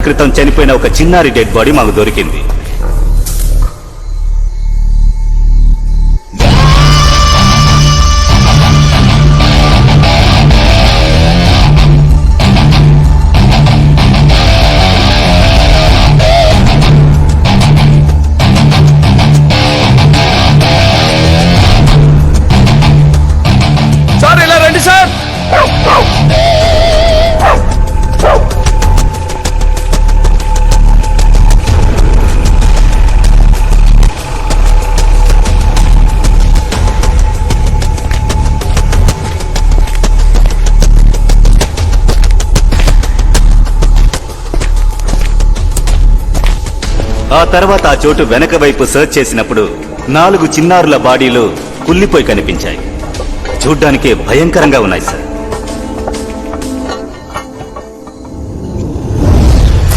క్రితం చనిపోయిన ఒక చిన్నారి డెడ్ బాడీ మాకు దొరికింది. సార్ ఇలా రండి సార్. ఆ తర్వాత ఆ చోటు వెనక వైపు సర్చ్ చేసినప్పుడు 4 చిన్నారుల బాడీలు కుళ్ళిపోయి కనిపించాయి. చూడ్డానికే భయంకరంగా ఉన్నాయి సార్.